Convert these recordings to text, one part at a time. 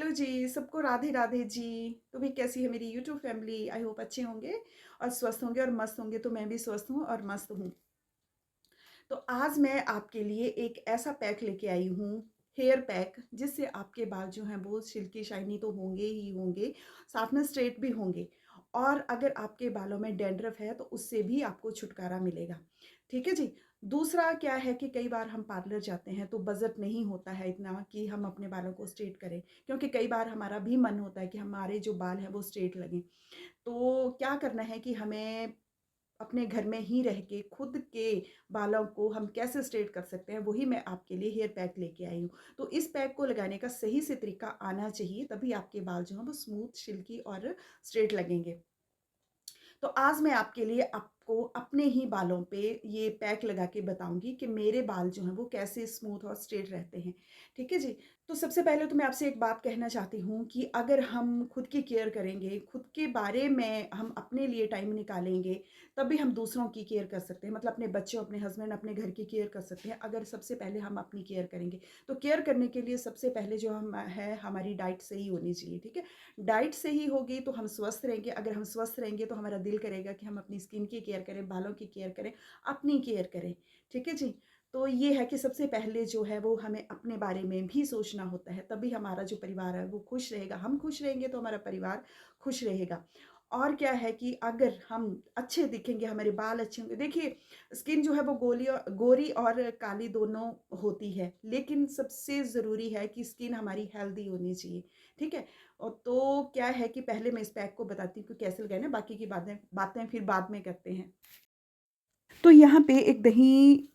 Hello जी, सबको राधे राधे जी। तो भी कैसी है मेरी यूट्यूब फैमिली? आई होप अच्छे होंगे और स्वस्थ होंगे और मस्त होंगे। तो मैं भी स्वस्थ हूँ और मस्त हूँ। तो आज मैं आपके लिए एक ऐसा पैक लेके आई हूँ, हेयर पैक, जिससे आपके बाल जो हैं वो सिल्की शाइनी तो होंगे ही होंगे, साथ में स्ट्रेट भी होंगे। और अगर आपके बालों में डैंड्रफ है तो उससे भी आपको छुटकारा मिलेगा। ठीक है जी। दूसरा क्या है कि कई बार हम पार्लर जाते हैं तो बजट नहीं होता है इतना कि हम अपने बालों को स्ट्रेट करें, क्योंकि कई बार हमारा भी मन होता है कि हमारे जो बाल हैं वो स्ट्रेट लगें। तो क्या करना है कि हमें अपने घर में ही रह के खुद के बालों को हम कैसे स्ट्रेट कर सकते हैं, वही मैं आपके लिए हेयर पैक लेके आई हूँ। तो इस पैक को लगाने का सही से तरीका आना चाहिए, तभी आपके बाल जो हैं वो स्मूथ, सिल्की और स्ट्रेट लगेंगे। तो आज मैं आपके लिए आपको अपने ही बालों पे ये पैक लगा के बताऊंगी कि मेरे बाल जो हैं वो कैसे स्मूथ और स्ट्रेट रहते हैं। ठीक है जी। तो सबसे पहले तो मैं आपसे एक बात कहना चाहती हूँ कि अगर हम खुद की केयर करेंगे, खुद के बारे में हम अपने लिए टाइम निकालेंगे, तभी हम दूसरों की केयर कर सकते हैं। मतलब अपने बच्चों, अपने हस्बैंड, अपने घर की केयर कर सकते हैं अगर सबसे पहले हम अपनी केयर करेंगे। तो केयर करने के लिए सबसे पहले जो हम है, हमारी डाइट सही होनी चाहिए। ठीक है। डाइट सही होगी तो हम स्वस्थ रहेंगे। अगर हम स्वस्थ रहेंगे तो हमारा दिल करेगा कि हम अपनी स्किन की केयर करें, बालों की केयर करें, अपनी केयर करें। ठीक है जी। तो ये है कि सबसे पहले जो है वो हमें अपने बारे में भी सोचना होता है, तभी हमारा जो परिवार है वो खुश रहेगा। हम खुश रहेंगे तो हमारा परिवार खुश रहेगा। और क्या है कि अगर हम अच्छे दिखेंगे, हमारे बाल अच्छे होंगे। देखिए, स्किन जो है वो गोरी और काली दोनों होती है, लेकिन सबसे ज़रूरी है कि स्किन हमारी हेल्दी होनी चाहिए। ठीक है। और तो क्या है कि पहले मैं इस पैक को बताती हूँ कि कैसे लगाना है, बाकी की बातें बातें फिर बाद में करते हैं। तो यहाँ पे एक दही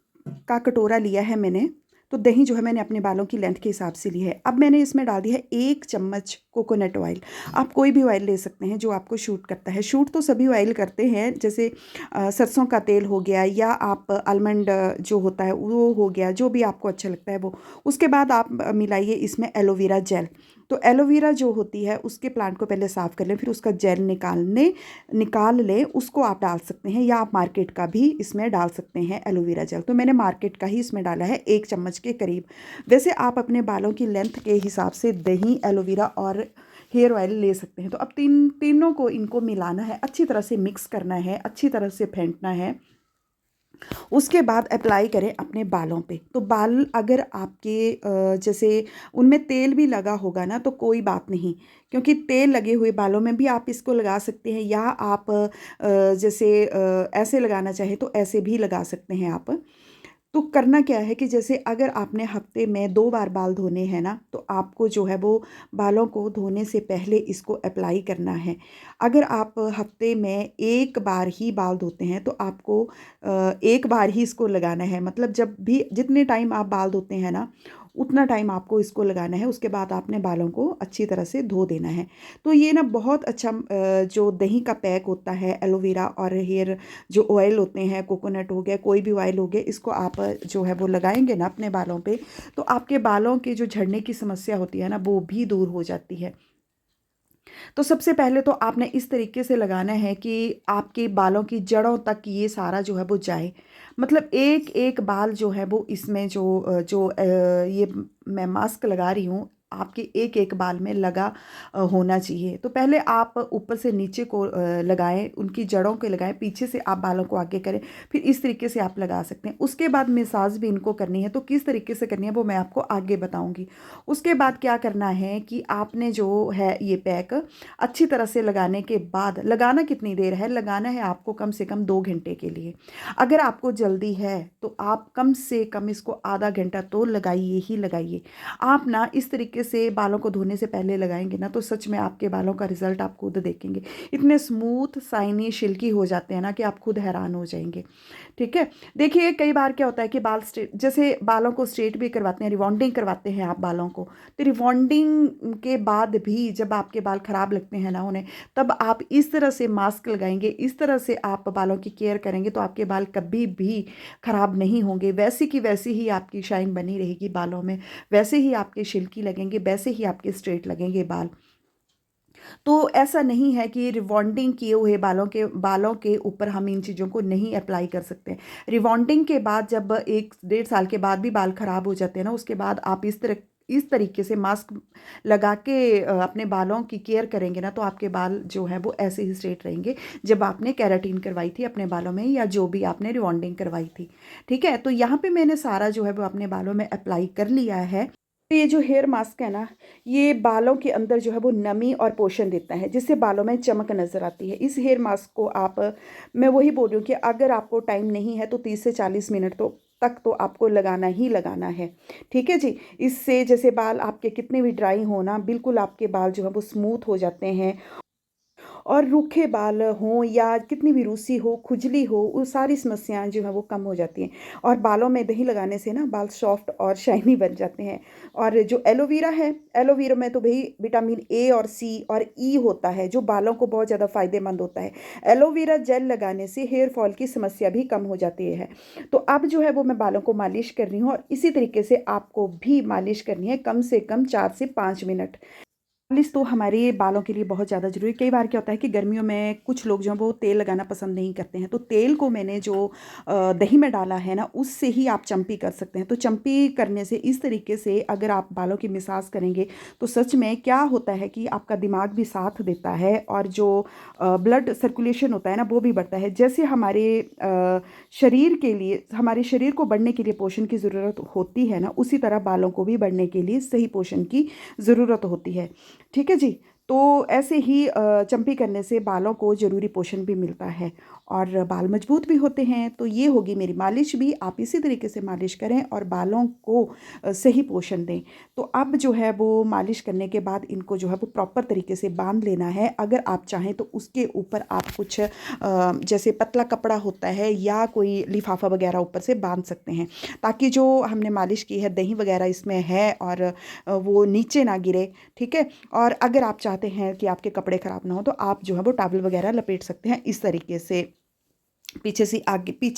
का कटोरा लिया है मैंने। तो दही जो है मैंने अपने बालों की लेंथ के हिसाब से ली है। अब मैंने इसमें डाल दिया है 1 चम्मच कोकोनट ऑयल। आप कोई भी ऑयल ले सकते हैं जो आपको शूट करता है। शूट तो सभी ऑयल करते हैं, जैसे सरसों का तेल हो गया, या आप आलमंड जो होता है वो हो गया, जो भी आपको अच्छा लगता है वो। उसके बाद आप मिलाइए इसमें एलोवेरा जेल। तो एलोवेरा जो होती है उसके प्लांट को पहले साफ़ कर लें, फिर उसका जेल निकाल लें, उसको आप डाल सकते हैं, या आप मार्केट का भी इसमें डाल सकते हैं एलोवेरा जेल। तो मैंने मार्केट का ही इसमें डाला है 1 चम्मच के करीब। वैसे आप अपने बालों की लेंथ के हिसाब से दही, एलोवेरा और हेयर ऑयल ले सकते हैं। तो अब तीनों को इनको मिलाना है, अच्छी तरह से मिक्स करना है, अच्छी तरह से फेंटना है। उसके बाद अप्लाई करें अपने बालों पे। तो बाल अगर आपके जैसे उनमें तेल भी लगा होगा ना तो कोई बात नहीं, क्योंकि तेल लगे हुए बालों में भी आप इसको लगा सकते हैं, या आप जैसे ऐसे लगाना चाहे तो ऐसे भी लगा सकते हैं आप। तो करना क्या है कि जैसे अगर आपने हफ्ते में 2 बार बाल धोने हैं ना, तो आपको जो है वो बालों को धोने से पहले इसको अप्लाई करना है। अगर आप हफ्ते में 1 बार ही बाल धोते हैं तो आपको 1 बार ही इसको लगाना है। मतलब जब भी जितने टाइम आप बाल धोते हैं ना, उतना टाइम आपको इसको लगाना है। उसके बाद आपने बालों को अच्छी तरह से धो देना है। तो ये ना बहुत अच्छा जो दही का पैक होता है, एलोवेरा और हेयर जो ऑयल होते हैं, कोकोनट हो गया, कोई भी ऑयल हो गया, इसको आप जो है वो लगाएंगे ना अपने बालों पे, तो आपके बालों के जो झड़ने की समस्या होती है ना वो भी दूर हो जाती है। तो सबसे पहले तो आपने इस तरीके से लगाना है कि आपके बालों की जड़ों तक ये सारा जो है वो जाए। मतलब एक एक बाल जो है वो इसमें ये मैं मास्क लगा रही हूँ, आपके एक एक बाल में लगा होना चाहिए। तो पहले आप ऊपर से नीचे को लगाएं, उनकी जड़ों के लगाएं, पीछे से आप बालों को आगे करें, फिर इस तरीके से आप लगा सकते हैं। उसके बाद मसाज भी इनको करनी है, तो किस तरीके से करनी है वो मैं आपको आगे बताऊंगी। उसके बाद क्या करना है कि आपने जो है ये पैक अच्छी तरह से लगाने के बाद, लगाना कितनी देर है, लगाना है आपको कम से कम 2 घंटे के लिए। अगर आपको जल्दी है तो आप कम से कम इसको आधा घंटा तो लगाइए ही लगाइए। आप ना इस तरीके से बालों को धोने से पहले लगाएंगे ना तो सच में आपके बालों का रिजल्ट आप खुद देखेंगे। इतने स्मूथ, शाइनी, सिल्की हो जाते हैं ना कि आप खुद हैरान हो जाएंगे। ठीक है। देखिए, कई बार क्या होता है कि बाल स्ट्रेट, जैसे बालों को स्ट्रेट भी करवाते हैं, रिवॉन्डिंग करवाते हैं आप बालों को। तो रिवॉन्डिंग के बाद भी जब आपके बाल खराब लगते हैं ना उन्हें, तब आप इस तरह से मास्क लगाएंगे, इस तरह से आप बालों की केयर करेंगे तो आपके बाल कभी भी खराब नहीं होंगे। वैसी की वैसी ही आपकी शाइन बनी रहेगी बालों में, वैसे ही आपके सिल्की लगेंगे, वैसे ही आपके स्ट्रेट लगेंगे बाल। तो ऐसा नहीं है कि रिवॉन्डिंग किए हुए बालों के ऊपर हम इन चीज़ों को नहीं अप्लाई कर सकते। रिवॉन्डिंग के बाद जब 1 डेढ़ साल के बाद भी बाल खराब हो जाते हैं ना, उसके बाद आप इस तरीके से मास्क लगा के अपने बालों की केयर करेंगे ना, तो आपके बाल जो हैं वो ऐसे ही स्ट्रेट रहेंगे जब आपने केराटिन करवाई थी अपने बालों में, या जो भी आपने रिबॉन्डिंग करवाई थी। ठीक है, तो यहाँ पे मैंने सारा जो है वो अपने बालों में अप्लाई कर लिया है। तो ये जो हेयर मास्क है ना, ये बालों के अंदर जो है वो नमी और पोषण देता है, जिससे बालों में चमक नज़र आती है। इस हेयर मास्क को आप, मैं वही बोल रही हूँ कि अगर आपको टाइम नहीं है तो 30 से 40 मिनट तक तो आपको लगाना ही लगाना है। ठीक है जी। इससे जैसे बाल आपके कितने भी ड्राई हो ना, बिल्कुल आपके बाल जो है वो स्मूथ हो जाते हैं। और रूखे बाल हों या कितनी भी रूसी हो, खुजली हो, वो सारी समस्याएँ जो हैं वो कम हो जाती हैं। और बालों में दही लगाने से ना बाल सॉफ्ट और शाइनी बन जाते हैं। और जो एलोवेरा है, एलोवेरा में तो भई विटामिन ए और सी और ई होता है, जो बालों को बहुत ज़्यादा फ़ायदेमंद होता है। एलोवेरा जेल लगाने से हेयर फॉल की समस्या भी कम हो जाती है। तो अब जो है वो मैं बालों को मालिश कर रही हूँ, और इसी तरीके से आपको भी मालिश करनी है, कम से कम 4 से 5 मिनट। मालिश तो हमारे बालों के लिए बहुत ज़्यादा ज़रूरी है। कई बार क्या होता है कि गर्मियों में कुछ लोग जो हैं वो तेल लगाना पसंद नहीं करते हैं, तो तेल को मैंने जो दही में डाला है ना, उससे ही आप चम्पी कर सकते हैं। तो चम्पी करने से इस तरीके से अगर आप बालों की मसाज करेंगे, तो सच में क्या होता है कि आपका दिमाग भी साथ देता है, और जो ब्लड सर्कुलेशन होता है ना वो भी बढ़ता है। जैसे हमारे शरीर के लिए, हमारे शरीर को बढ़ने के लिए पोषण की ज़रूरत होती है ना, उसी तरह बालों को भी बढ़ने के लिए सही पोषण की ज़रूरत होती है। ठीक है जी। तो ऐसे ही चम्पी करने से बालों को ज़रूरी पोषण भी मिलता है, और बाल मजबूत भी होते हैं। तो ये होगी मेरी मालिश भी, आप इसी तरीके से मालिश करें और बालों को सही पोषण दें। तो अब जो है वो मालिश करने के बाद इनको जो है वो प्रॉपर तरीके से बांध लेना है। अगर आप चाहें तो उसके ऊपर आप कुछ जैसे पतला कपड़ा होता है या कोई लिफाफा वगैरह ऊपर से बांध सकते हैं, ताकि जो हमने मालिश की है, दही वगैरह इसमें है, और वो नीचे ना गिरे। ठीक है। और अगर आप चाहते हैं कि आपके कपड़े ख़राब ना हो, तो आप जो है वो टॉवल वगैरह लपेट सकते हैं इस तरीके से, पीछे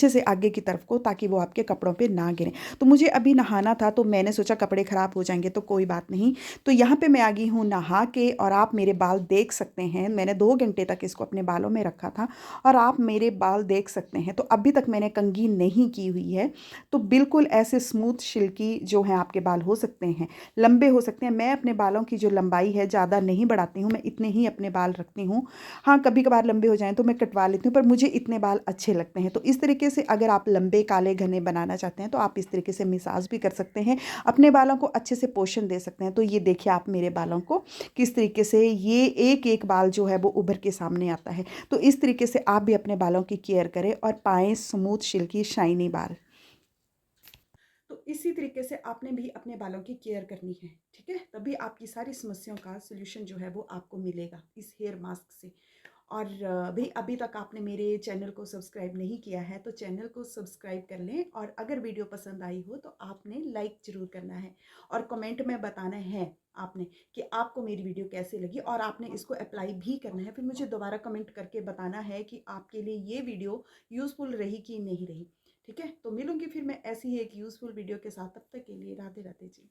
से आगे की तरफ को, ताकि वो आपके कपड़ों पे ना गिरें। तो मुझे अभी नहाना था, तो मैंने सोचा कपड़े ख़राब हो जाएंगे तो कोई बात नहीं। तो यहाँ पे मैं आ गई हूँ नहा के, और आप मेरे बाल देख सकते हैं। मैंने 2 घंटे तक इसको अपने बालों में रखा था, और आप मेरे बाल देख सकते हैं। तो अभी तक मैंने कंघी नहीं की हुई है। तो बिल्कुल ऐसे स्मूथ सिल्की जो हैं आपके बाल हो सकते हैं, लंबे हो सकते हैं। मैं अपने बालों की जो लंबाई है ज़्यादा नहीं बढ़ाती हूँ, मैं इतने ही अपने बाल रखती हूँ। हाँ, कभी कभार लंबे हो जाएं तो मैं कटवा लेती हूँ, पर मुझे इतने बाल अच्छे लगते हैं। तो इस तरीके से अगर आप लंबे काले घने बनाना चाहते हैं, तो आप इस तरीके से मसाज भी कर सकते हैं, अपने बालों को अच्छे से पोषण दे सकते हैं। तो ये देखिए आप मेरे बालों को किस तरीके से, ये एक एक बाल जो है वो उभर के सामने आता है। तो इस तरीके से आप भी अपने बालों की केयर करें और पाएं स्मूथ सिल्की शाइनी बाल। तो इसी तरीके से आपने भी अपने बालों की केयर करनी है। ठीक है, तभी आपकी सारी समस्याओं का सोल्यूशन जो है वो आपको मिलेगा इस हेयर मास्क से। और भाई अभी तक आपने मेरे चैनल को सब्सक्राइब नहीं किया है, तो चैनल को सब्सक्राइब कर लें, और अगर वीडियो पसंद आई हो तो आपने लाइक ज़रूर करना है, और कमेंट में बताना है आपने कि आपको मेरी वीडियो कैसे लगी, और आपने इसको अप्लाई भी करना है। फिर मुझे दोबारा कमेंट करके बताना है कि आपके लिए ये वीडियो यूज़फुल रही कि नहीं रही। ठीक है, तो मिलूंगी फिर मैं ऐसी ही एक यूज़फुल वीडियो के साथ। तब तक के लिए राधे राधे जी।